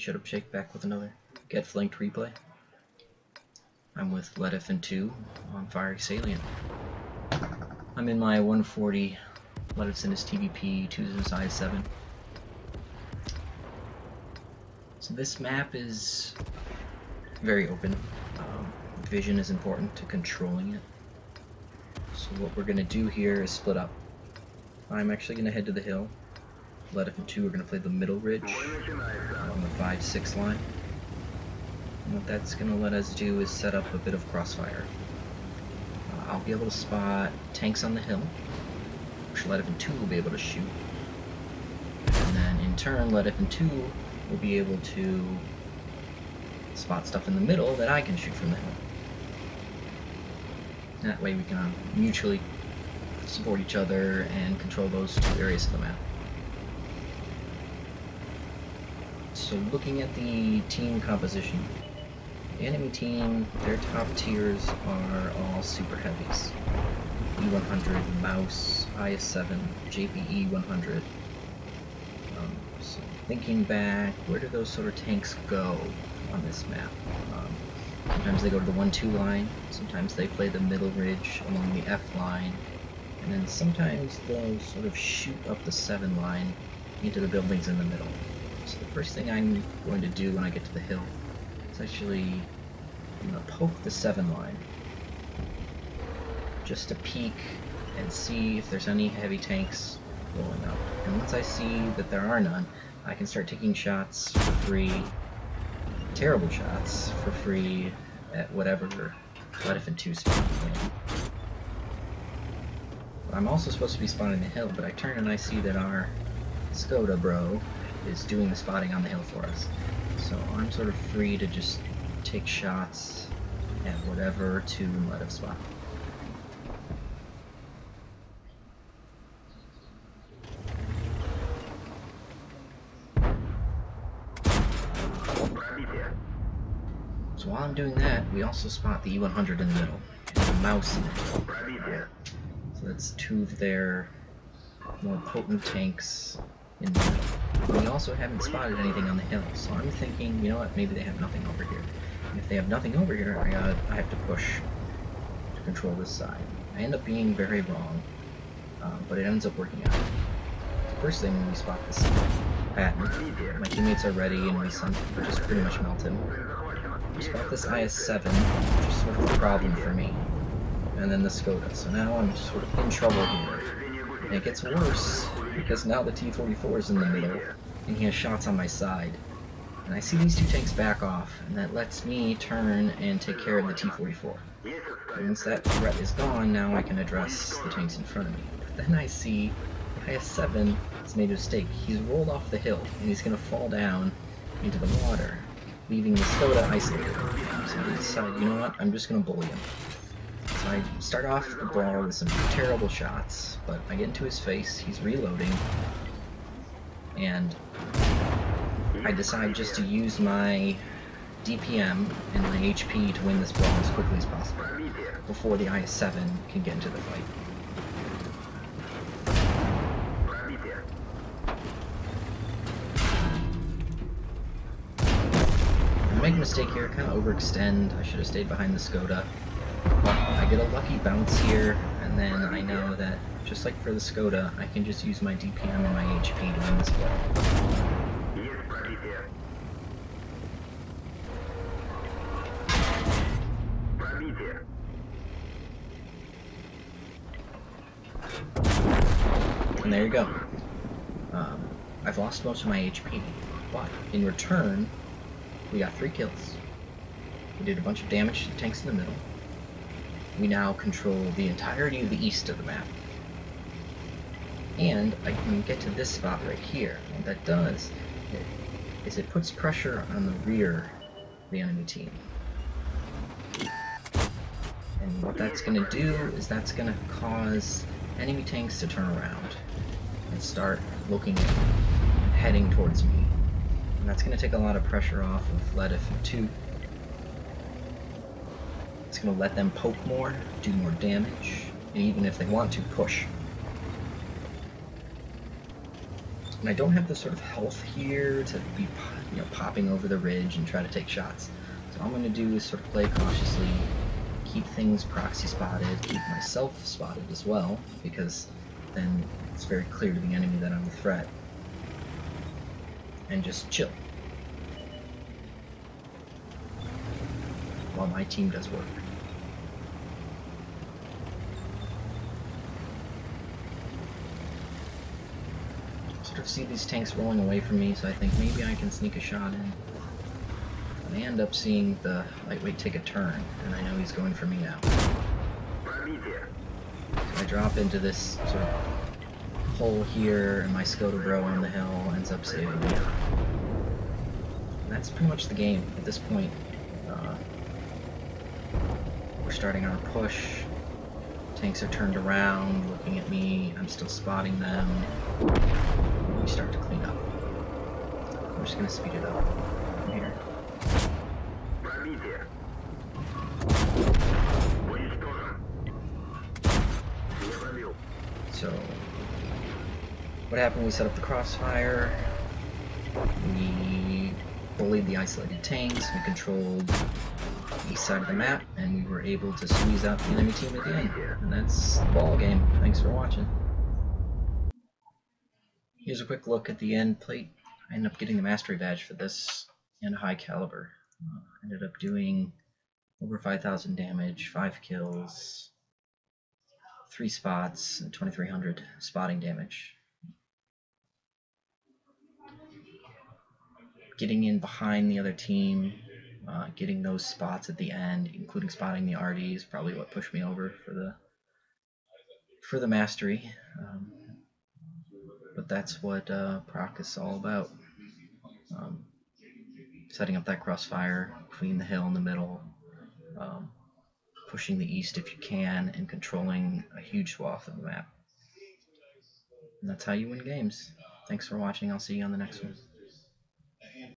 Shut Up Shake back with another Get Flanked replay. I'm with LetIfN2 on Fiery Salient. I'm in my 140 LetIfN is TVP 2 size 7. So this map is very open. Vision is important to controlling it. So what we're going to do here is split up. I'm actually going to head to the hill. LetIfN2 are going to play the middle ridge on the 5-6 line. And what that's going to let us do is set up a bit of crossfire. I'll be able to spot tanks on the hill, which LetIfN2 will be able to shoot. And then in turn, LetIfN2 will be able to spot stuff in the middle that I can shoot from the hill. That way we can mutually support each other and control those two areas of the map. So looking at the team composition, the enemy team, their top tiers are all super heavies. E100, Mouse, IS-7, JPE 100. So thinking back, where do those sort of tanks go on this map? Sometimes they go to the 1-2 line, sometimes they play the middle ridge along the F line, and then sometimes they'll sort of shoot up the 7 line into the buildings in the middle. So the first thing I'm going to do when I get to the hill is actually I'm going to poke the 7 line just to peek and see if there's any heavy tanks rolling up. And once I see that there are none, I can start taking shots for free, terrible shots for free at whatever LetIfN2 spot. I'm also supposed to be spotting the hill, but I turn and I see that our Skoda bro is doing the spotting on the hill for us. So I'm sort of free to just take shots at whatever to let him spot. So while I'm doing that, we also spot the E100 in the middle, and the Mouse in the middle. So that's two of their more potent tanks in the middle. We also haven't spotted anything on the hill, so I'm thinking, you know what, maybe they have nothing over here. And if they have nothing over here, I have to push to control this side. I end up being very wrong, but it ends up working out. The first thing when we spot this pattern, my teammates are ready and we just pretty much melt him. We spot this IS-7, which is sort of a problem for me, and then the Skoda. So now I'm sort of in trouble here. And it gets worse, because now the T-44 is in the middle, and he has shots on my side. And I see these two tanks back off, and that lets me turn and take care of the T-44. And once that threat is gone, now I can address the tanks in front of me. But then I see the IS-7 has made a mistake. He's rolled off the hill, and he's going to fall down into the water, leaving the Skoda isolated. So I decide, you know what, I'm just going to bully him. So I start off the brawl with some terrible shots, but I get into his face, he's reloading, and I decide just to use my DPM and my HP to win this brawl as quickly as possible, before the IS-7 can get into the fight. I make a mistake here, kind of overextend. I should have stayed behind the Skoda. But I get a lucky bounce here, and then I know that, just like for the Skoda, I can just use my DPM and my HP to win this brawl. And there you go. I've lost most of my HP, but in return, we got 3 kills. We did a bunch of damage to the tanks in the middle. We now control the entirety of the east of the map. And I can get to this spot right here. What that does is it puts pressure on the rear of the enemy team. And what that's going to do is that's going to cause enemy tanks to turn around and start looking at me, heading towards me. And that's going to take a lot of pressure off of LetIfN2. It's going to let them poke more, do more damage, and even if they want to, push. And I don't have the sort of health here to be, popping over the ridge and try to take shots. So all I'm going to do is sort of play cautiously, keep things proxy spotted, keep myself spotted as well, because then it's very clear to the enemy that I'm a threat. And just chill while my team does work. Sort of see these tanks rolling away from me, so I think maybe I can sneak a shot in. And I end up seeing the lightweight take a turn, and I know he's going for me now. So I drop into this sort of hole here, and my Skoda bro on the hill ends up saving me. And that's pretty much the game at this point. We're starting our push. Tanks are turned around, looking at me. I'm still spotting them. We start to clean up. I'm just gonna speed it up from here. So, what happened? We set up the crossfire. We bullied the isolated tanks. We controlled the east side of the map, and we were able to squeeze out the enemy team at the end. And that's the ball game. Thanks for watching. Here's a quick look at the end plate. I ended up getting the mastery badge for this and a high caliber. Ended up doing over 5,000 damage, 5 kills, 3 spots, and 2,300 spotting damage. Getting in behind the other team, getting those spots at the end, including spotting the RD, is probably what pushed me over for the mastery. But that's what proc is all about. Setting up that crossfire between the hill and the middle, pushing the east if you can, and controlling a huge swath of the map. And that's how you win games. Thanks for watching. I'll see you on the next one.